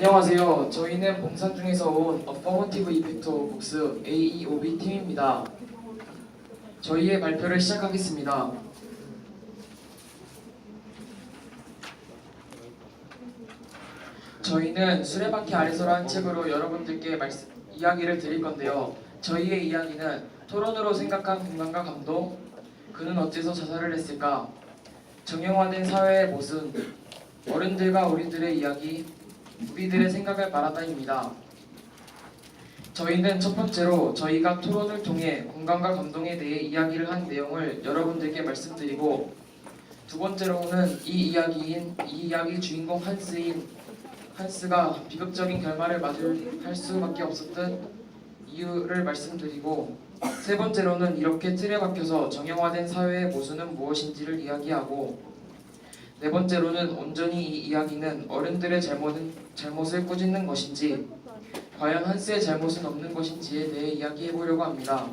안녕하세요. 저희는 봉산 중에서 온 어퍼머티브 이펙트 오브 북스 AEOB 팀입니다. 저희의 발표를 시작하겠습니다. 저희는 수레바퀴 아래서라는 책으로 여러분들께 이야기를 드릴 건데요. 저희의 이야기는 토론으로 생각한 공감과 감동, 그는 어째서 자살을 했을까, 정형화된 사회의 모습, 어른들과 우리들의 이야기, 우리들의 생각을 말하다입니다. 저희는 첫 번째로 저희가 토론을 통해 공감과 감동에 대해 이야기를 한 내용을 여러분들께 말씀드리고, 두 번째로는 이 이야기 주인공 한스가 비극적인 결말을 맞이할 수밖에 없었던 이유를 말씀드리고, 세 번째로는 이렇게 틀에 박혀서 정형화된 사회의 모순은 무엇인지를 이야기하고, 네 번째로는 온전히 이 이야기는 어른들의 잘못을 꾸짖는 것인지 과연 한스의 잘못은 없는 것인지에 대해 이야기해보려고 합니다.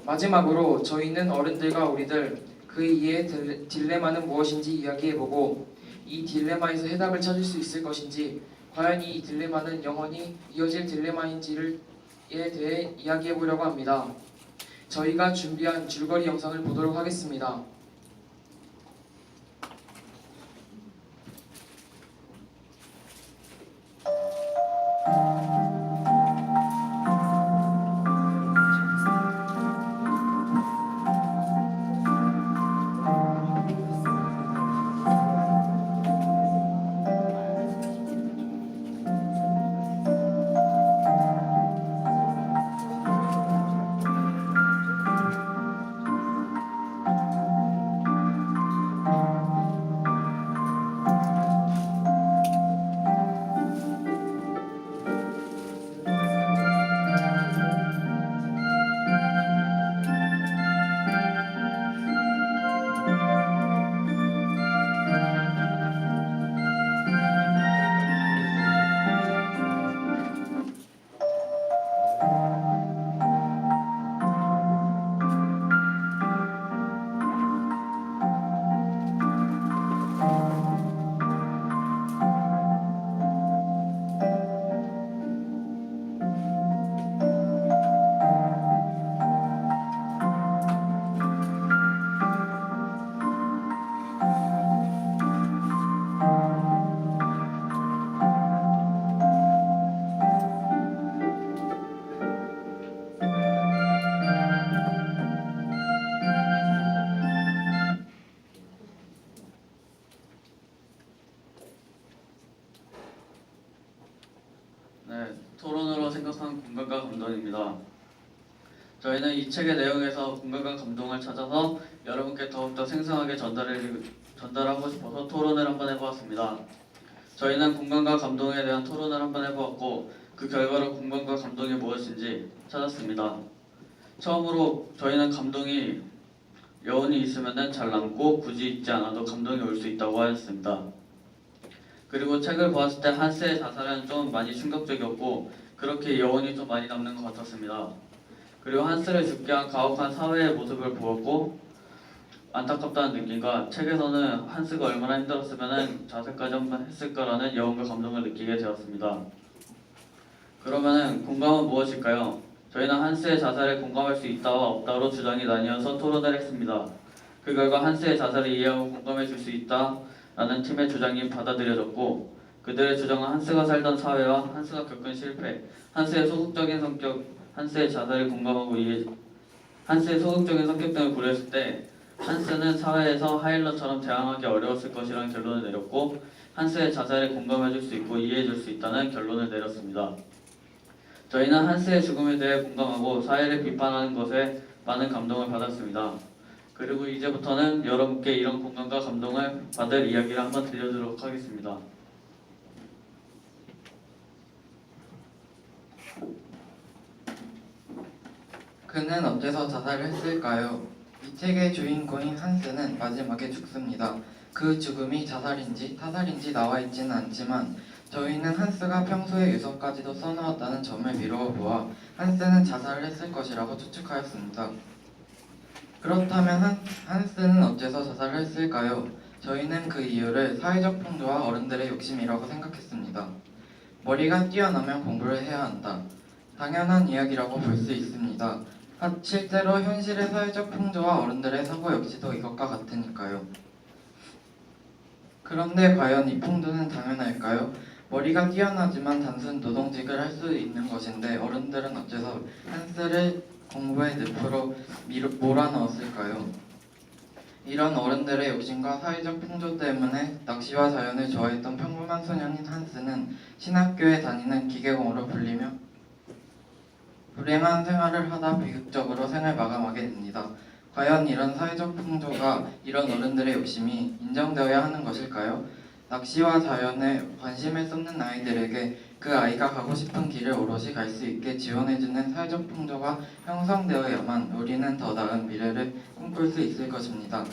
마지막으로 저희는 어른들과 우리들 그 이의 딜레마는 무엇인지 이야기해보고, 이 딜레마에서 해답을 찾을 수 있을 것인지, 과연 이 딜레마는 영원히 이어질 딜레마인지에 대해 이야기해보려고 합니다. 저희가 준비한 줄거리 영상을 보도록 하겠습니다. 토론으로 생각한 공감과 감동입니다. 저희는 이 책의 내용에서 공감과 감동을 찾아서 여러분께 더욱더 생생하게 전달하고 싶어서 토론을 한번 해보았습니다. 저희는 공감과 감동에 대한 토론을 한번 해보았고, 그 결과로 공감과 감동이 무엇인지 찾았습니다. 처음으로 저희는 감동이 여운이 있으면 잘 남고 굳이 있지 않아도 감동이 올 수 있다고 하였습니다. 그리고 책을 보았을 때 한스의 자살은 좀 많이 충격적이었고, 그렇게 여운이 좀 많이 남는 것 같았습니다. 그리고 한스를 죽게 한 가혹한 사회의 모습을 보았고, 안타깝다는 느낌과 책에서는 한스가 얼마나 힘들었으면 자살까지 한번 했을까라는 여운과 감동을 느끼게 되었습니다. 그러면은 공감은 무엇일까요? 저희는 한스의 자살에 공감할 수 있다와 없다로 주장이 나뉘어서 토론을 했습니다. 그 결과 한스의 자살을 이해하고 공감해 줄 수 있다 라는 팀의 주장이 받아들여졌고, 그들의 주장은 한스가 살던 사회와 한스가 겪은 실패, 한스의 소극적인 성격, 한스의 자살에 공감하고 한스의 소극적인 성격 등을 고려했을 때 한스는 사회에서 하일러처럼 대항하기 어려웠을 것이라는 결론을 내렸고, 한스의 자살에 공감해줄 수 있고 이해해줄 수 있다는 결론을 내렸습니다. 저희는 한스의 죽음에 대해 공감하고 사회를 비판하는 것에 많은 감동을 받았습니다. 그리고 이제부터는 여러분께 이런 공감과 감동을 받을 이야기를 한번 들려드리도록 하겠습니다. 그는 어째서 자살을 했을까요? 이 책의 주인공인 한스는 마지막에 죽습니다. 그 죽음이 자살인지 타살인지 나와 있지는 않지만 저희는 한스가 평소에 유서까지도 써놓았다는 점을 미루어 보아 한스는 자살을 했을 것이라고 추측하였습니다. 그렇다면 한스는 어째서 자살을 했을까요? 저희는 그 이유를 사회적 풍조와 어른들의 욕심이라고 생각했습니다. 머리가 뛰어나면 공부를 해야 한다. 당연한 이야기라고 볼 수 있습니다. 실제로 현실의 사회적 풍조와 어른들의 사고 역시도 이것과 같으니까요. 그런데 과연 이 풍조는 당연할까요? 머리가 뛰어나지만 단순 노동직을 할 수 있는 것인데 어른들은 어째서 한스를 공부의 늪으로 몰아넣었을까요? 이런 어른들의 욕심과 사회적 풍조 때문에 낚시와 자연을 좋아했던 평범한 소년인 한스는 신학교에 다니는 기계공으로 불리며 불행한 생활을 하다 비극적으로 생을 마감하게 됩니다. 과연 이런 사회적 풍조가 이런 어른들의 욕심이 인정되어야 하는 것일까요? 낚시와 자연에 관심을 쏟는 아이들에게 그 아이가 가고 싶은 길을 오롯이 갈 수 있게 지원해주는 사회적 풍조가 형성되어야만 우리는 더 나은 미래를 꿈꿀 수 있을 것입니다.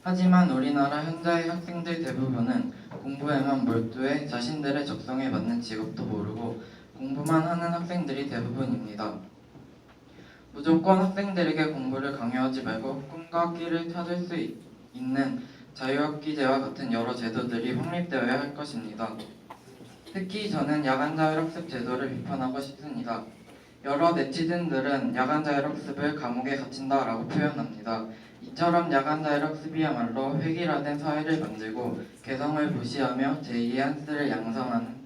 하지만 우리나라 현재의 학생들 대부분은 공부에만 몰두해 자신들의 적성에 맞는 직업도 모르고 공부만 하는 학생들이 대부분입니다. 무조건 학생들에게 공부를 강요하지 말고 꿈과 끼를 찾을 수 있는 자유학기제와 같은 여러 제도들이 확립되어야 할 것입니다. 특히 저는 야간자율학습 제도를 비판하고 싶습니다. 여러 네티즌들은 야간자율학습을 감옥에 갇힌다라고 표현합니다. 이처럼 야간자율학습이야말로 획일화된 사회를 만들고 개성을 무시하며 제2의 한스를 양성하는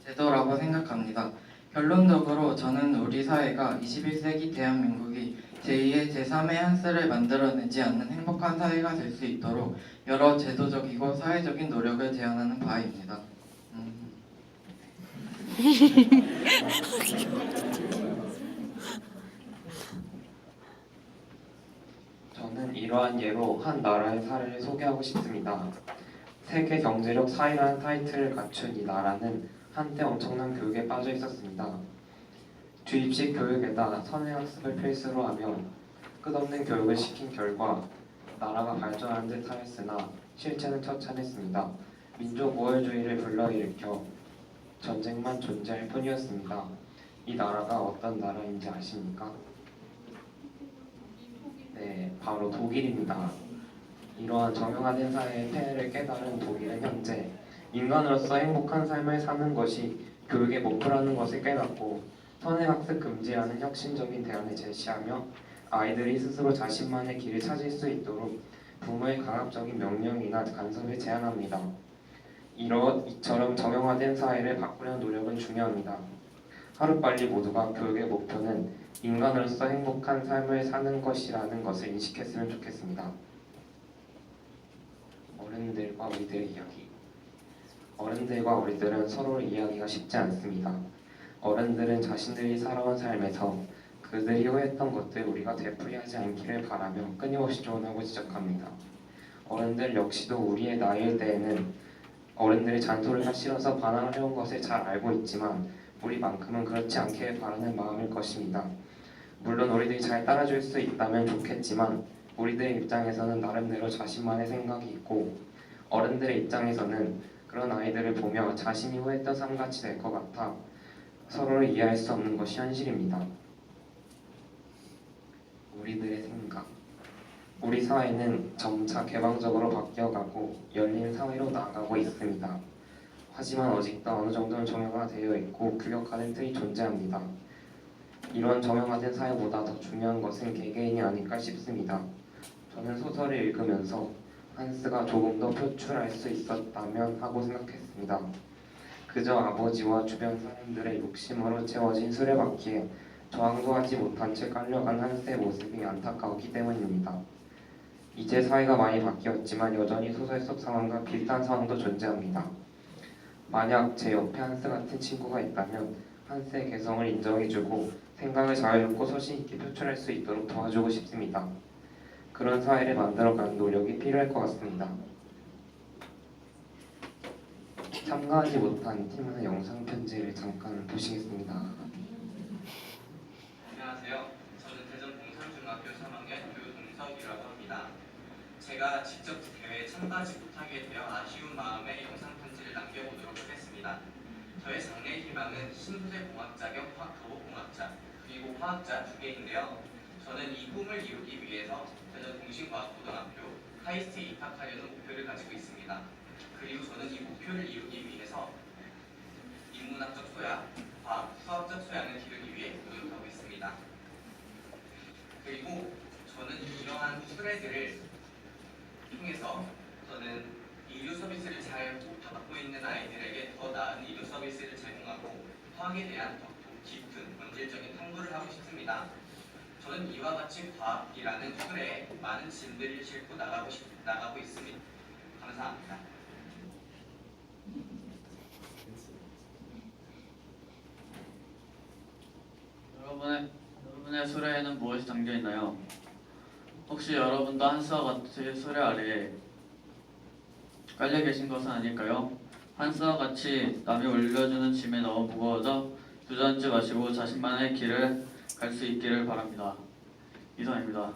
제도라고 생각합니다. 결론적으로 저는 우리 사회가 21세기 대한민국이 제2의 제3의 한스를 만들어내지 않는 행복한 사회가 될 수 있도록 여러 제도적이고 사회적인 노력을 제안하는 바입니다. 저는 이러한 예로 한 나라의 사례를 소개하고 싶습니다. 세계 경제력 4위라는 타이틀을 갖춘 이 나라는 한때 엄청난 교육에 빠져 있었습니다. 주입식 교육에다 선행학습을 필수로 하며 끝없는 교육을 시킨 결과 나라가 발전하는 듯 하였으나 실체는 처참했습니다. 민족 우월주의를 불러일으켜 전쟁만 존재할 뿐이었습니다. 이 나라가 어떤 나라인지 아십니까? 네, 바로 독일입니다. 이러한 정형화된 사회의 폐해를 깨달은 독일은 현재 인간으로서 행복한 삶을 사는 것이 교육의 목표라는 것을 깨닫고 선행학습 금지라는 혁신적인 대안을 제시하며 아이들이 스스로 자신만의 길을 찾을 수 있도록 부모의 강압적인 명령이나 간섭을 제한합니다. 이처럼 정형화된 사회를 바꾸려는 노력은 중요합니다. 하루빨리 모두가 교육의 목표는 인간으로서 행복한 삶을 사는 것이라는 것을 인식했으면 좋겠습니다. 어른들과 우리들의 이야기. 어른들과 우리들은 서로 이해하기가 쉽지 않습니다. 어른들은 자신들이 살아온 삶에서 그들이 후회했던 것들 우리가 되풀이하지 않기를 바라며 끊임없이 조언하고 지적합니다. 어른들 역시도 우리의 나이일 때에는 어른들이 잔소리가 싫어서 반항을 해온 것을 잘 알고 있지만 우리만큼은 그렇지 않게 바라는 마음일 것입니다. 물론 우리들이 잘 따라줄 수 있다면 좋겠지만 우리들의 입장에서는 나름대로 자신만의 생각이 있고 어른들의 입장에서는 그런 아이들을 보며 자신이 후회했던 삶같이 될 것 같아 서로를 이해할 수 없는 것이 현실입니다. 우리들의 생각. 우리 사회는 점차 개방적으로 바뀌어가고 열린 사회로 나아가고 있습니다. 하지만 아직도 어느 정도는 정형화되어 있고 규격화된 틀이 존재합니다. 이런 정형화된 사회보다 더 중요한 것은 개개인이 아닐까 싶습니다. 저는 소설을 읽으면서 한스가 조금 더 표출할 수 있었다면 하고 생각했습니다. 그저 아버지와 주변 사람들의 욕심으로 채워진 수레바퀴에 저항도 하지 못한 채 깔려간 한스의 모습이 안타까웠기 때문입니다. 이제 사회가 많이 바뀌었지만 여전히 소설 속 상황과 비슷한 상황도 존재합니다. 만약 제 옆에 한스 같은 친구가 있다면 한스의 개성을 인정해주고 생각을 자유롭고 소신 있게 표출할 수 있도록 도와주고 싶습니다. 그런 사회를 만들어가는 노력이 필요할 것 같습니다. 참가하지 못한 팀의 영상 편지를 잠깐 보시겠습니다. 안녕하세요. 저는 대전 봉산중학교 3학년 교동석이라고 합니다. 제가 직접 대회에 참가하지 못하게 되어 아쉬운 마음에 영상 편지를 남겨보도록 하겠습니다. 저의 장래 희망은 신소재공학자 겸土木공학자 그리고 화학자 두 개인데요. 저는 이 꿈을 이루기 위해서 대전 공신과학고등학교 카이스트에 입학하려는 목표를 가지고 있습니다. 그리고 저는 이 목표를 이루기 위해서 인문학적 소양, 과학, 수학적 소양을 기르기 위해 노력하고 있습니다. 그리고 저는 이러한 수레들을 통해서 저는 의료 서비스를 잘 받고 있는 아이들에게 더 나은 의료 서비스를 제공하고 화학에 대한 더 깊은 본질적인 탐구를 하고 싶습니다. 저는 이와 같이 과학이라는 수레에 많은 짐들을 싣고 나가고 있습니다. 감사합니다. 여러분의 수레에는 무엇이 담겨 있나요? 혹시 여러분도 한스와 같이 수레 아래에 깔려 계신 것은 아닐까요? 한스와 같이 남이 올려주는 짐에 너무 무거워져 주저앉지 마시고 자신만의 길을 갈 수 있기를 바랍니다. 이상입니다.